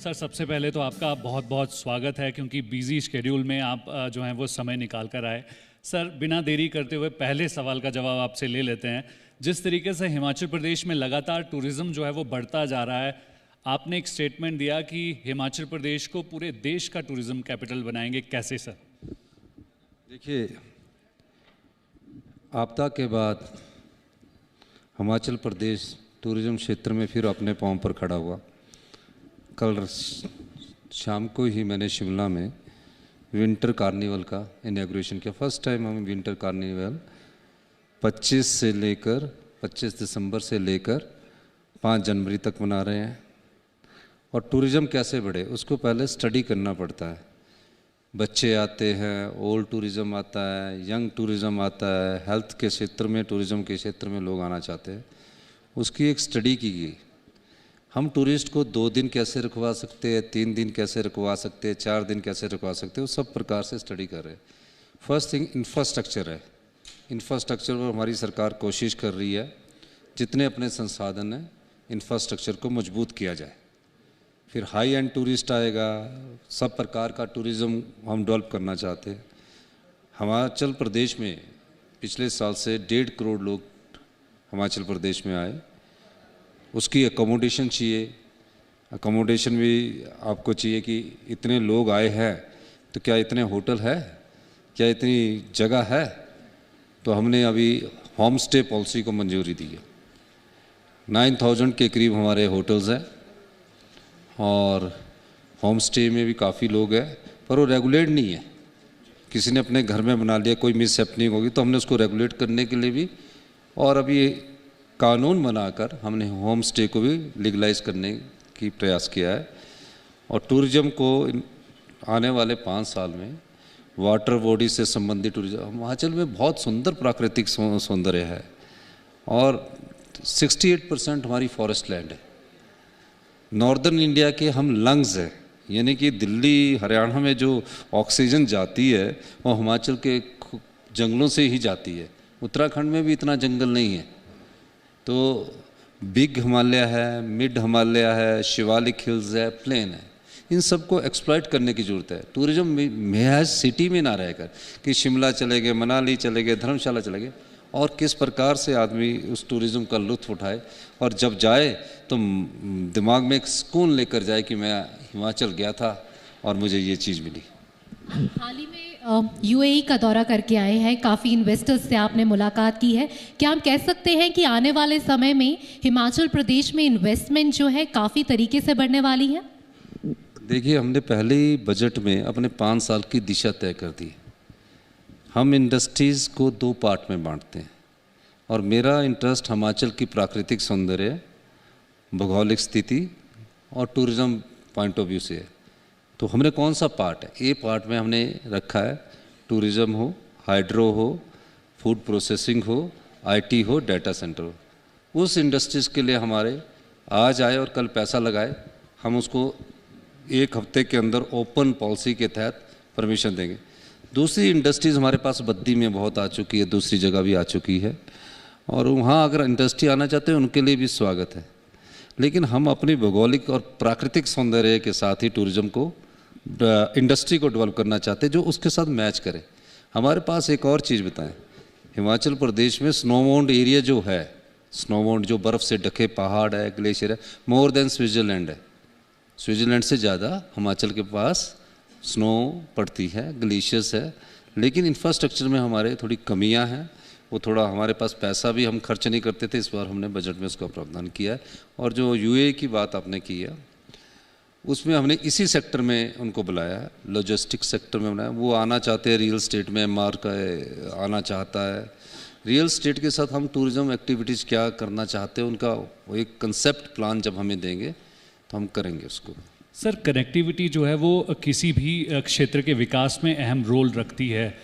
Sir, सबसे पहले तो आपका बहुत बहुत स्वागत है, क्योंकि बिजी शेड्यूल में आप जो हैं वो समय निकाल कर आए। सर, बिना देरी करते हुए पहले सवाल का जवाब आपसे ले लेते हैं। जिस तरीके से हिमाचल प्रदेश में लगातार टूरिज़्म जो है वो बढ़ता जा रहा है, आपने एक स्टेटमेंट दिया कि हिमाचल प्रदेश को पूरे देश का टूरिज़्म कैपिटल बनाएंगे, कैसे सर? देखिए, आपदा के बाद हिमाचल प्रदेश टूरिज़्म क्षेत्र में फिर अपने पांव पर खड़ा हुआ। कल शाम को ही मैंने शिमला में विंटर कार्निवल का इनॉग्रेशन किया। फर्स्ट टाइम हम विंटर कार्निवल 25 दिसंबर से लेकर 5 जनवरी तक मना रहे हैं। और टूरिज़्म कैसे बढ़े उसको पहले स्टडी करना पड़ता है। बच्चे आते हैं, ओल्ड टूरिज़्म आता है, यंग टूरिज़्म आता है, हेल्थ के क्षेत्र में, टूरिज़्म के क्षेत्र में लोग आना चाहते हैं। उसकी एक स्टडी की गई। हम टूरिस्ट को 2 दिन कैसे रुकवा सकते हैं, 3 दिन कैसे रुकवा सकते हैं, 4 दिन कैसे रुकवा सकते हैं, वो सब प्रकार से स्टडी कर रहे हैं। फर्स्ट थिंग इंफ्रास्ट्रक्चर है। इंफ्रास्ट्रक्चर पर हमारी सरकार कोशिश कर रही है, जितने अपने संसाधन हैं इंफ्रास्ट्रक्चर को मजबूत किया जाए। फिर हाई एंड टूरिस्ट आएगा, सब प्रकार का टूरिज़्म हम डेवलप करना चाहते हैं। हिमाचल प्रदेश में पिछले साल से 1.5 करोड़ लोग हिमाचल प्रदेश में आए। उसकी अकोमोडेशन चाहिए। अकोमोडेशन भी आपको चाहिए कि इतने लोग आए हैं तो क्या इतने होटल है, क्या इतनी जगह है। तो हमने अभी होम स्टे पॉलिसी को मंजूरी दी है। 9000 के करीब हमारे होटल्स हैं और होम स्टे में भी काफ़ी लोग हैं, पर वो रेगुलेट नहीं है। किसी ने अपने घर में बना लिया, कोई मिस हैपनिंग होगी तो हमने उसको रेगुलेट करने के लिए भी और अभी कानून बनाकर हमने होम स्टे को भी लीगलाइज करने की प्रयास किया है। और टूरिज़्म को आने वाले 5 साल में वाटर बॉडी से संबंधित टूरिज़्म, हिमाचल में बहुत सुंदर प्राकृतिक सौंदर्य है और 68% हमारी फॉरेस्ट लैंड है। नॉर्दर्न इंडिया के हम लंग्स हैं, यानी कि दिल्ली हरियाणा में जो ऑक्सीजन जाती है वो हिमाचल के जंगलों से ही जाती है। उत्तराखंड में भी इतना जंगल नहीं है। तो बिग हिमालय है, मिड हिमालय है, शिवालिक हिल्स है, प्लेन है। इन सबको एक्सप्लॉइट करने की ज़रूरत है। टूरिज़्म महज सिटी में ना रहकर कि शिमला चले गए, मनाली चले गए, धर्मशाला चले गए, और किस प्रकार से आदमी उस टूरिज़्म का लुत्फ़ उठाए और जब जाए तो दिमाग में एक सुकून लेकर जाए कि मैं हिमाचल गया था और मुझे ये चीज़ मिली। हाल ही में यूएई का दौरा करके आए हैं, काफ़ी इन्वेस्टर्स से आपने मुलाकात की है। क्या हम कह सकते हैं कि आने वाले समय में हिमाचल प्रदेश में इन्वेस्टमेंट जो है काफ़ी तरीके से बढ़ने वाली है? देखिए, हमने पहले ही बजट में अपने 5 साल की दिशा तय कर दी। हम इंडस्ट्रीज़ को 2 पार्ट में बांटते हैं और मेरा इंटरेस्ट हिमाचल की प्राकृतिक सौंदर्य, भौगोलिक स्थिति और टूरिज़्म पॉइंट ऑफ व्यू से है। तो हमने कौन सा पार्ट है, ए पार्ट में हमने रखा है टूरिज़्म हो, हाइड्रो हो, फूड प्रोसेसिंग हो, आईटी हो, डाटा सेंटर हो। उस इंडस्ट्रीज़ के लिए हमारे आज आए और कल पैसा लगाए, हम उसको 1 हफ्ते के अंदर ओपन पॉलिसी के तहत परमिशन देंगे। दूसरी इंडस्ट्रीज़ हमारे पास बद्दी में बहुत आ चुकी है, दूसरी जगह भी आ चुकी है और वहाँ अगर इंडस्ट्री आना चाहते हैं उनके लिए भी स्वागत है। लेकिन हम अपनी भौगोलिक और प्राकृतिक सौंदर्य के साथ ही टूरिज़्म को, इंडस्ट्री को डेवलप करना चाहते हैं जो उसके साथ मैच करे। हमारे पास एक और चीज़ बताएं, हिमाचल प्रदेश में स्नोमाउंट एरिया जो है, स्नोमाउंट जो बर्फ़ से ढके पहाड़ है, ग्लेशियर है, मोर देन स्विट्ज़रलैंड है। स्विट्ज़रलैंड से ज़्यादा हिमाचल के पास स्नो पड़ती है, ग्लेशियर्स है। लेकिन इंफ्रास्ट्रक्चर में हमारे थोड़ी कमियां हैं। वो थोड़ा हमारे पास पैसा भी हम खर्च नहीं करते थे, इस बार हमने बजट में उसका प्रावधान किया है। और जो यूएई की बात आपने की है, उसमें हमने इसी सेक्टर में उनको बुलाया है, लॉजिस्टिक सेक्टर में बनाया। वो आना चाहते हैं, रियल स्टेट में एमआर का आना चाहता है। रियल स्टेट के साथ हम टूरिज़्म एक्टिविटीज़ क्या करना चाहते हैं, उनका वो एक कंसेप्ट प्लान जब हमें देंगे तो हम करेंगे उसको। सर, कनेक्टिविटी जो है वो किसी भी क्षेत्र के विकास में अहम रोल रखती है।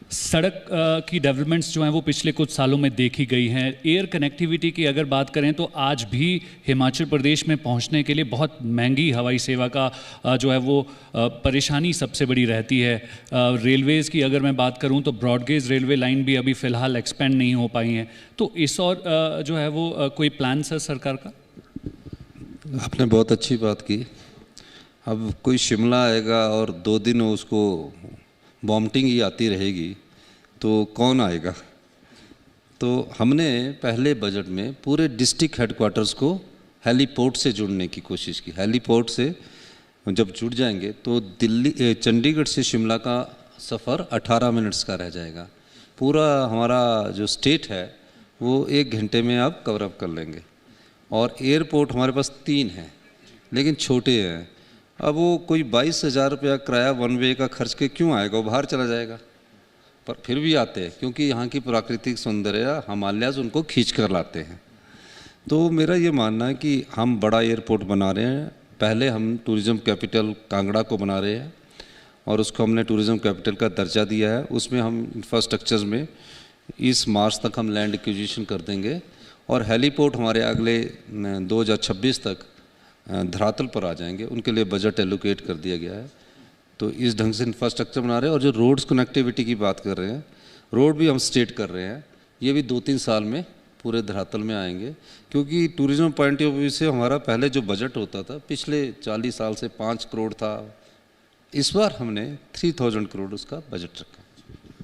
सड़क की डेवलपमेंट्स जो हैं वो पिछले कुछ सालों में देखी गई हैं। एयर कनेक्टिविटी की अगर बात करें तो आज भी हिमाचल प्रदेश में पहुंचने के लिए बहुत महंगी हवाई सेवा का जो है वो परेशानी सबसे बड़ी रहती है। रेलवेज़ की अगर मैं बात करूं तो ब्रॉडगेज रेलवे लाइन भी अभी फ़िलहाल एक्सपेंड नहीं हो पाई हैं। तो इस और जो है वो कोई प्लान है सरकार का? आपने बहुत अच्छी बात की। अब कोई शिमला आएगा और 2 दिन उसको वॉमिटिंग ही आती रहेगी तो कौन आएगा। तो हमने पहले बजट में पूरे डिस्ट्रिक्ट हेडक्वार्टर्स को हेलीपोर्ट से जुड़ने की कोशिश की। हेलीपोर्ट से जब जुड़ जाएंगे तो दिल्ली चंडीगढ़ से शिमला का सफ़र 18 मिनट्स का रह जाएगा। पूरा हमारा जो स्टेट है वो 1 घंटे में आप कवर अप कर लेंगे। और एयरपोर्ट हमारे पास 3 हैं लेकिन छोटे हैं। अब वो कोई 22,000 रुपया किराया 1 वे का खर्च के क्यों आएगा, वो बाहर चला जाएगा। पर फिर भी आते हैं क्योंकि यहाँ की प्राकृतिक सौंदर्य हिमालयाज़ उनको खींच कर लाते हैं। तो मेरा ये मानना है कि हम बड़ा एयरपोर्ट बना रहे हैं। पहले हम टूरिज़्म कैपिटल कांगड़ा को बना रहे हैं और उसको हमने टूरिज़्म कैपिटल का दर्जा दिया है। उसमें हम इंफ्रास्ट्रक्चर में इस मार्च तक हम लैंड एक्विजिशन कर देंगे और हेलीपोर्ट हमारे अगले 2026 तक धरातल पर आ जाएंगे। उनके लिए बजट एलोकेट कर दिया गया है। तो इस ढंग से इंफ्रास्ट्रक्चर बना रहे हैं। और जो रोड्स कनेक्टिविटी की बात कर रहे हैं, रोड भी हम स्टेट कर रहे हैं। ये भी 2-3 साल में पूरे धरातल में आएंगे क्योंकि टूरिज़्म पॉइंट ऑफ व्यू से हमारा पहले जो बजट होता था पिछले 40 साल से 5 करोड़ था। इस बार हमने 3000 करोड़ उसका बजट रखा।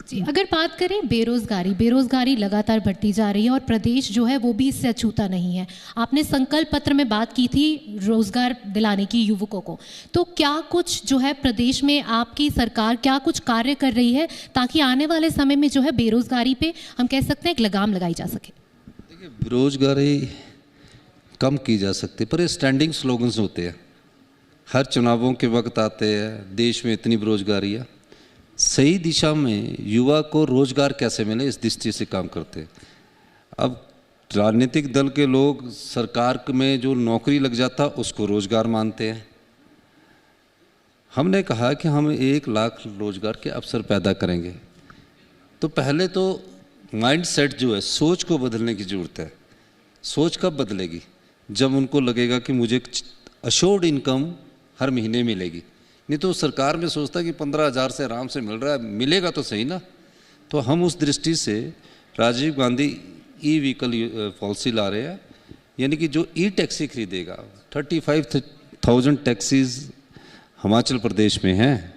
जी, अगर बात करें बेरोजगारी लगातार बढ़ती जा रही है और प्रदेश जो है वो भी इससे अछूता नहीं है। आपने संकल्प पत्र में बात की थी रोजगार दिलाने की युवकों को, तो क्या कुछ जो है प्रदेश में आपकी सरकार क्या कुछ कार्य कर रही है ताकि आने वाले समय में जो है बेरोजगारी पे हम कह सकते हैं एक लगाम लगाई जा सके? देखिए, बेरोजगारी कम की जा सकती पर ये स्टैंडिंग स्लोगन्स होते हैं। हर चुनावों के वक्त आते हैं, देश में इतनी बेरोजगारी है। सही दिशा में युवा को रोजगार कैसे मिले इस दृष्टि से काम करते हैं। अब राजनीतिक दल के लोग सरकार में जो नौकरी लग जाता उसको रोजगार मानते हैं। हमने कहा कि हम 1 लाख रोजगार के अवसर पैदा करेंगे। तो पहले तो माइंड सेट जो है, सोच को बदलने की ज़रूरत है। सोच कब बदलेगी? जब उनको लगेगा कि मुझे अश्योर्ड इनकम हर महीने मिलेगी। नहीं तो सरकार में सोचता है कि 15,000 से आराम से मिल रहा है, मिलेगा तो सही ना। तो हम उस दृष्टि से Rajiv Gandhi e vehicle policy ला रहे हैं, यानी कि जो ई टैक्सी खरीदेगा, 35,000 टैक्सीज हिमाचल प्रदेश में हैं।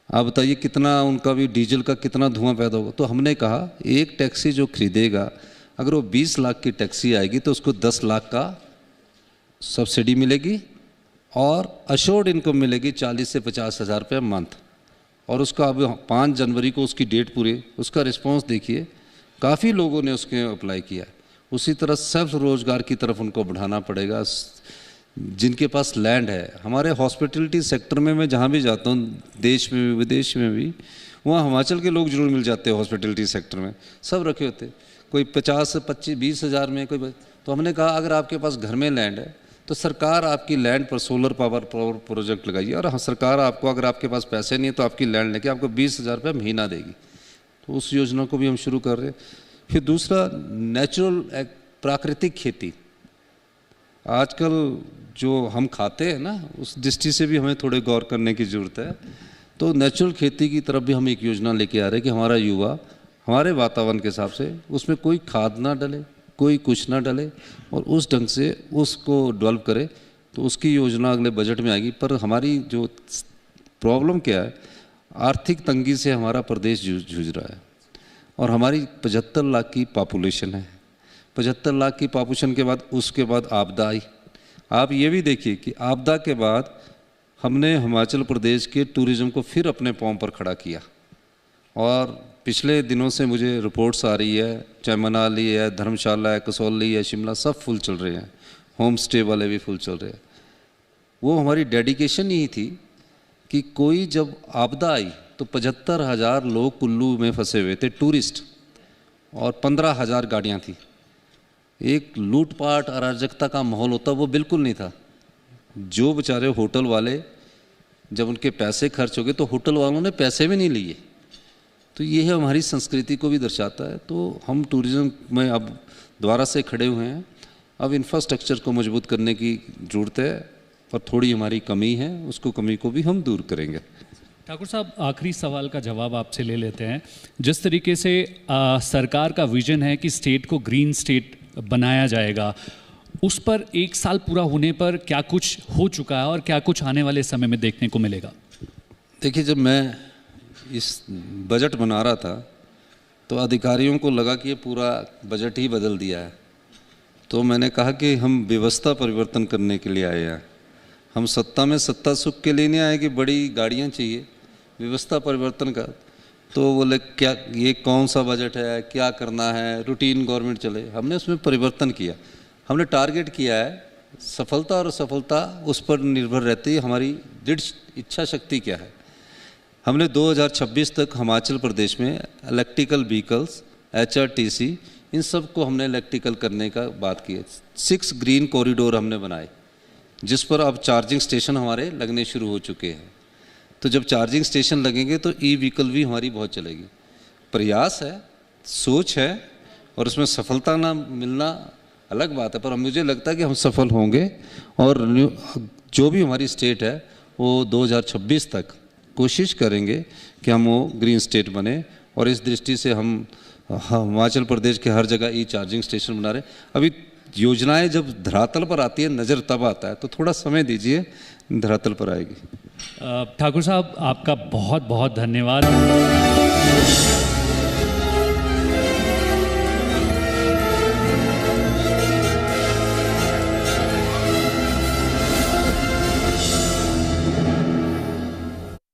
आप बताइए कितना उनका भी डीजल का कितना धुआं पैदा होगा। तो हमने कहा एक टैक्सी जो खरीदेगा, अगर वो 20 लाख की टैक्सी आएगी तो उसको 10 लाख का सब्सिडी मिलेगी और अश्योर्ड इनकम मिलेगी 40 से 50,000 रुपये मंथ। और उसका अब 5 जनवरी को उसकी डेट पूरी, उसका रिस्पांस देखिए, काफ़ी लोगों ने उसके अप्लाई किया। उसी तरह सेल्फ रोजगार की तरफ उनको बढ़ाना पड़ेगा। जिनके पास लैंड है, हमारे हॉस्पिटलिटी सेक्टर में मैं जहाँ भी जाता हूँ, देश में भी विदेश में भी, वहाँ हिमाचल के लोग जरूर मिल जाते हैं। हॉस्पिटलिटी सेक्टर में सब रखे होते, कोई 50 से 25-20 हज़ार में कोई। तो हमने कहा अगर आपके पास घर में लैंड है तो सरकार आपकी लैंड पर सोलर पावर प्रोजेक्ट लगाइए और सरकार आपको, अगर आपके पास पैसे नहीं है तो आपकी लैंड लेके आपको 20,000 रुपये महीना देगी। तो उस योजना को भी हम शुरू कर रहे हैं। फिर दूसरा, नेचुरल प्राकृतिक खेती। आजकल जो हम खाते हैं ना, उस दृष्टि से भी हमें थोड़े गौर करने की ज़रूरत है। तो नेचुरल खेती की तरफ भी हम एक योजना लेके आ रहे हैं कि हमारा युवा हमारे वातावरण के हिसाब से उसमें कोई खाद ना डले, कोई कुछ ना डले और उस ढंग से उसको डेवलप करे। तो उसकी योजना अगले बजट में आएगी। पर हमारी जो प्रॉब्लम क्या है, आर्थिक तंगी से हमारा प्रदेश जूझ रहा है और हमारी 75 लाख की पॉपुलेशन है। 75 लाख की पॉपुलेशन के बाद उसके बाद आपदा आई। आप ये भी देखिए कि आपदा के बाद हमने हिमाचल प्रदेश के टूरिज़्म को फिर अपने पांव पर खड़ा किया। और पिछले दिनों से मुझे रिपोर्ट्स आ रही है, चाहे मनाली है, धर्मशाला है, कसौली है, शिमला, सब फुल चल रहे हैं। होम स्टे वाले भी फुल चल रहे हैं। वो हमारी डेडिकेशन ही थी कि कोई जब आपदा आई तो 75,000 लोग कुल्लू में फंसे हुए थे टूरिस्ट और 15,000 गाड़ियाँ थी। एक लूटपाट अराजकता का माहौल होता वो बिल्कुल नहीं था। जो बेचारे होटल वाले, जब उनके पैसे खर्च हो गए तो होटल वालों ने पैसे भी नहीं लिए। तो ये है हमारी संस्कृति को भी दर्शाता है। तो हम टूरिज़्म में अब दोबारा से खड़े हुए हैं। अब इंफ्रास्ट्रक्चर को मजबूत करने की ज़रूरत है और थोड़ी हमारी कमी है, उसको कमी को भी हम दूर करेंगे। ठाकुर साहब, आखिरी सवाल का जवाब आपसे ले लेते हैं। जिस तरीके से सरकार का विजन है कि स्टेट को ग्रीन स्टेट बनाया जाएगा, उस पर 1 साल पूरा होने पर क्या कुछ हो चुका है और क्या कुछ आने वाले समय में देखने को मिलेगा? देखिए, जब मैं इस बजट बना रहा था तो अधिकारियों को लगा कि ये पूरा बजट ही बदल दिया है, तो मैंने कहा कि हम व्यवस्था परिवर्तन करने के लिए आए हैं। हम सत्ता में सत्ता सुख के लिए नहीं आए कि बड़ी गाड़ियाँ चाहिए, व्यवस्था परिवर्तन का। तो बोले क्या ये कौन सा बजट है, क्या करना है, रूटीन गवर्नमेंट चले। हमने उसमें परिवर्तन किया, हमने टारगेट किया है। सफलता और असफलता उस पर निर्भर रहती है हमारी दृढ़ इच्छा शक्ति क्या है। हमने 2026 तक हिमाचल प्रदेश में इलेक्ट्रिकल व्हीकल्स, HRTC, इन सब को हमने इलेक्ट्रिकल करने का बात की है। 6 ग्रीन कॉरिडोर हमने बनाए, जिस पर अब चार्जिंग स्टेशन हमारे लगने शुरू हो चुके हैं। तो जब चार्जिंग स्टेशन लगेंगे तो ई-व्हीकल भी हमारी बहुत चलेगी। प्रयास है, सोच है, और उसमें सफलता ना मिलना अलग बात है, पर मुझे लगता है कि हम सफल होंगे। और जो भी हमारी स्टेट है वो 2026 तक कोशिश करेंगे कि हम वो ग्रीन स्टेट बने। और इस दृष्टि से हम हिमाचल प्रदेश के हर जगह चार्जिंग स्टेशन बना रहे हैं। अभी योजनाएं जब धरातल पर आती है, नज़र तब आता है, तो थोड़ा समय दीजिए, धरातल पर आएगी। ठाकुर साहब, आपका बहुत बहुत धन्यवाद।